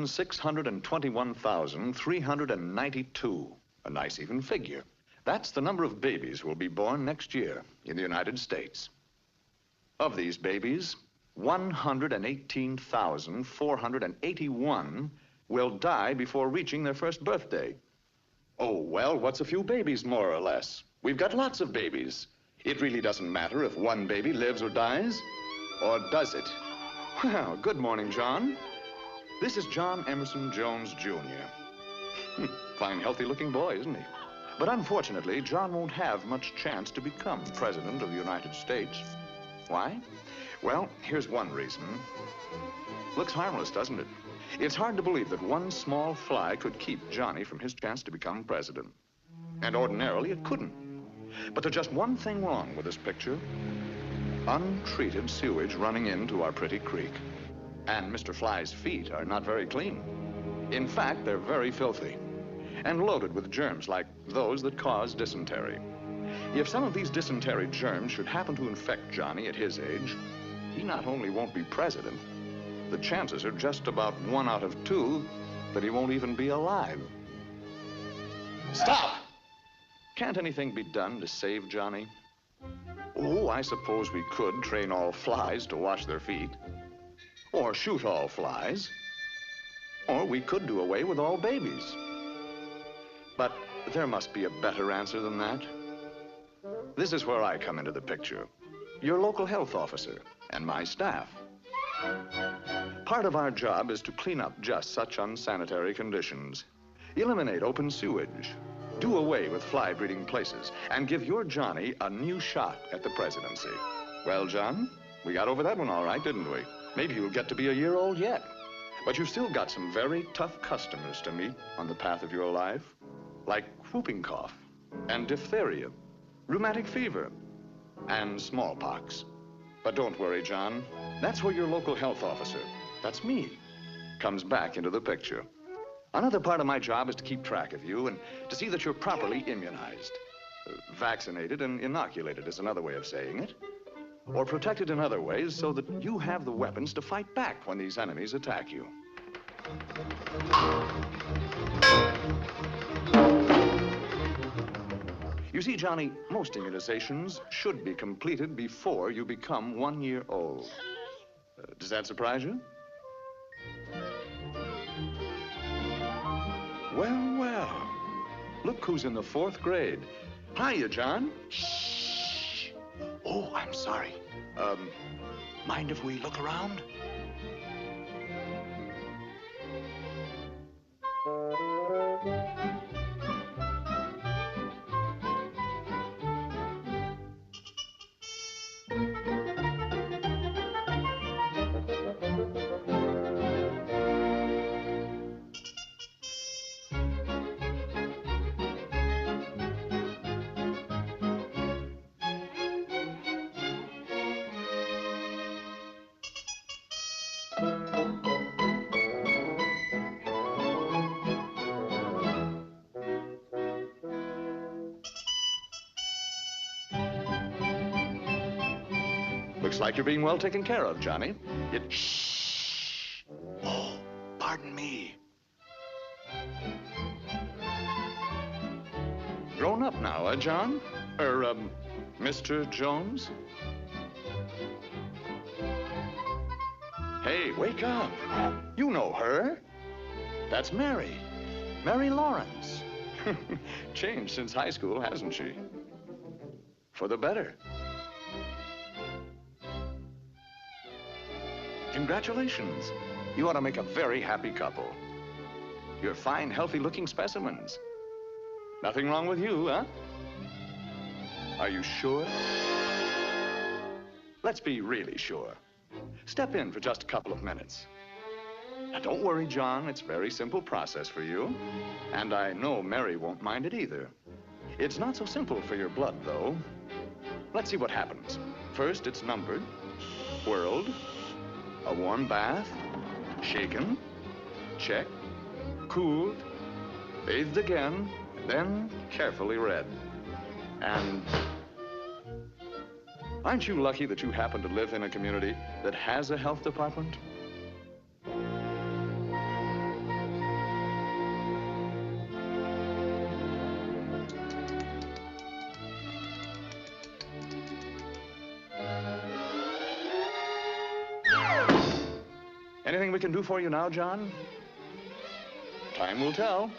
1,621,392. A nice even figure. That's the number of babies who will be born next year in the United States. Of these babies, 118,481 will die before reaching their first birthday. Oh, well, what's a few babies, more or less? We've got lots of babies. It really doesn't matter if one baby lives or dies, or does it? Well, good morning, John. This is John Emerson Jones, Jr. Fine, healthy-looking boy, isn't he? But unfortunately, John won't have much chance to become President of the United States. Why? Well, here's one reason. Looks harmless, doesn't it? It's hard to believe that one small fly could keep Johnny from his chance to become president. And ordinarily, it couldn't. But there's just one thing wrong with this picture. Untreated sewage running into our pretty creek. And Mr. Fly's feet are not very clean. In fact, they're very filthy and loaded with germs like those that cause dysentery. If some of these dysentery germs should happen to infect Johnny at his age, he not only won't be president, the chances are just about 1 out of 2 that he won't even be alive. Stop! Can't anything be done to save Johnny? Oh, I suppose we could train all flies to wash their feet. Or shoot all flies. Or we could do away with all babies. But there must be a better answer than that. This is where I come into the picture. Your local health officer and my staff. Part of our job is to clean up just such unsanitary conditions. Eliminate open sewage. Do away with fly-breeding places and give your Johnny a new shot at the presidency. Well, John, we got over that one all right, didn't we? Maybe you'll get to be a year old yet. But you've still got some very tough customers to meet on the path of your life, like whooping cough and diphtheria, rheumatic fever, and smallpox. But don't worry, John. That's where your local health officer, that's me, comes back into the picture. Another part of my job is to keep track of you and to see that you're properly immunized. Vaccinated and inoculated is another way of saying it. Or protected in other ways so that you have the weapons to fight back when these enemies attack you. You see, Johnny, most immunizations should be completed before you become 1 year old. Does that surprise you? Well, well. Look who's in the 4th grade. Hiya, John. Shh. Oh, I'm sorry. Mind if we look around? Looks like you're being well taken care of, Johnny. Shh. Oh, pardon me. Grown up now, John? Mr. Jones? Hey, wake up. You know her. That's Mary. Mary Lawrence. Changed since high school, hasn't she? For the better. Congratulations. You ought to make a very happy couple. You're fine, healthy-looking specimens. Nothing wrong with you, huh? Are you sure? Let's be really sure. Step in for just a couple of minutes. Now, don't worry, John. It's a very simple process for you. And I know Mary won't mind it either. It's not so simple for your blood, though. Let's see what happens. First, it's numbered, whirled, a warm bath, shaken, checked, cooled, bathed again, and then carefully read. And aren't you lucky that you happen to live in a community that has a health department? Anything we can do for you now, John? Time will tell.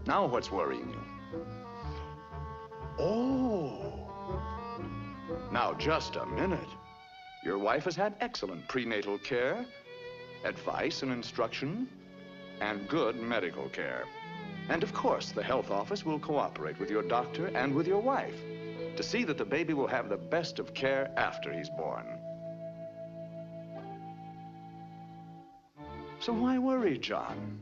Now what's worrying you? Oh. Now, just a minute. Your wife has had excellent prenatal care, advice and instruction, and good medical care. And of course, the health office will cooperate with your doctor and with your wife to see that the baby will have the best of care after he's born. So why worry, John?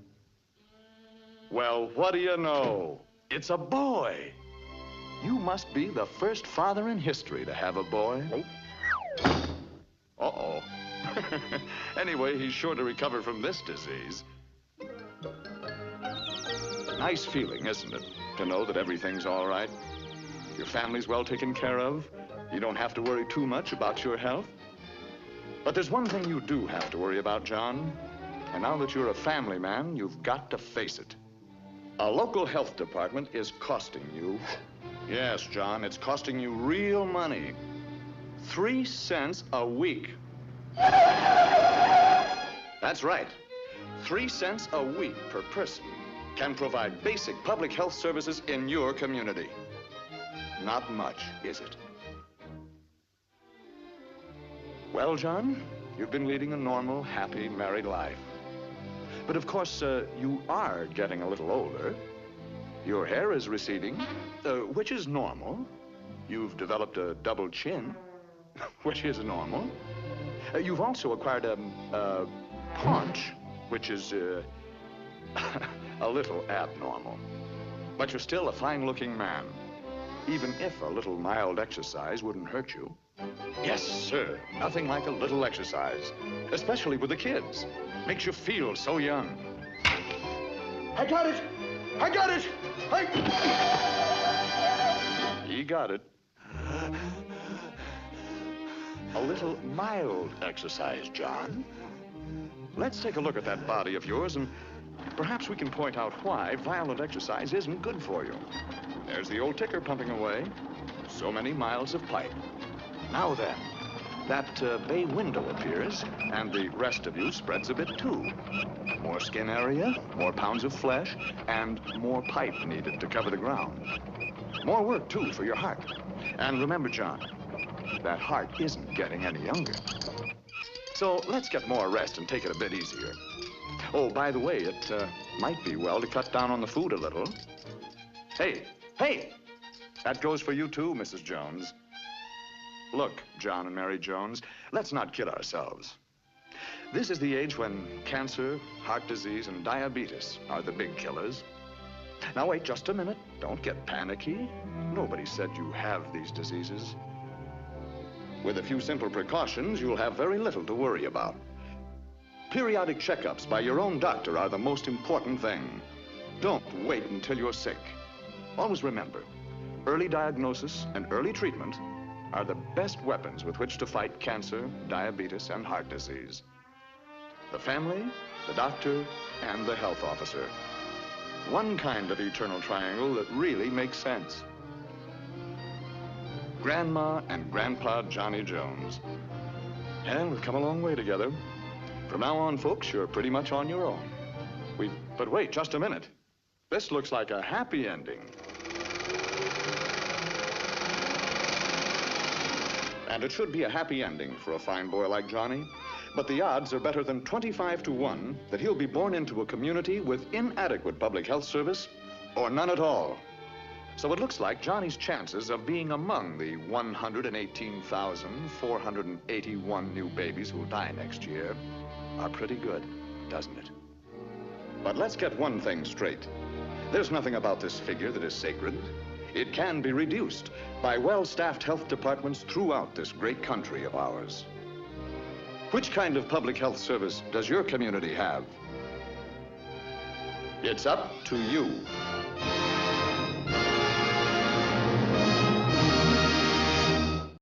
Well, what do you know? It's a boy. You must be the first father in history to have a boy. Uh-oh. Anyway, he's sure to recover from this disease. Nice feeling, isn't it? To know that everything's all right. Your family's well taken care of. You don't have to worry too much about your health. But there's one thing you do have to worry about, John. And now that you're a family man, you've got to face it. A local health department is costing you. Yes, John, it's costing you real money. 3 cents a week. That's right. 3 cents a week per person can provide basic public health services in your community. Not much, is it? Well, John, you've been leading a normal, happy, married life. But of course, you are getting a little older. Your hair is receding, which is normal. You've developed a double chin, which is normal. You've also acquired a paunch, which is a little abnormal. But you're still a fine-looking man, even if a little mild exercise wouldn't hurt you. Yes, sir. Nothing like a little exercise, especially with the kids. Makes you feel so young. I got it! I got it! He got it. A little mild exercise, John. Let's take a look at that body of yours, and perhaps we can point out why violent exercise isn't good for you. There's the old ticker pumping away. So many miles of pipe. Now then, that bay window appears, and the rest of you spreads a bit too. More skin area, more pounds of flesh, and more pipe needed to cover the ground. More work, too, for your heart. And remember, John, that heart isn't getting any younger. So let's get more rest and take it a bit easier. Oh, by the way, it might be well to cut down on the food a little. Hey! That goes for you, too, Mrs. Jones. Look, John and Mary Jones, let's not kid ourselves. This is the age when cancer, heart disease, and diabetes are the big killers. Now, wait just a minute. Don't get panicky. Nobody said you have these diseases. With a few simple precautions, you'll have very little to worry about. Periodic checkups by your own doctor are the most important thing. Don't wait until you're sick. Always remember, early diagnosis and early treatment are the best weapons with which to fight cancer, diabetes, and heart disease. The family, the doctor, and the health officer. One kind of eternal triangle that really makes sense. Grandma and Grandpa Johnny Jones. And we've come a long way together. From now on, folks, you're pretty much on your own. But wait, just a minute. This looks like a happy ending. And it should be a happy ending for a fine boy like Johnny. But the odds are better than 25 to 1 that he'll be born into a community with inadequate public health service or none at all. So it looks like Johnny's chances of being among the 118,481 new babies who'll die next year are pretty good, doesn't it? But let's get one thing straight. There's nothing about this figure that is sacred. It can be reduced by well-staffed health departments throughout this great country of ours. Which kind of public health service does your community have? It's up to you.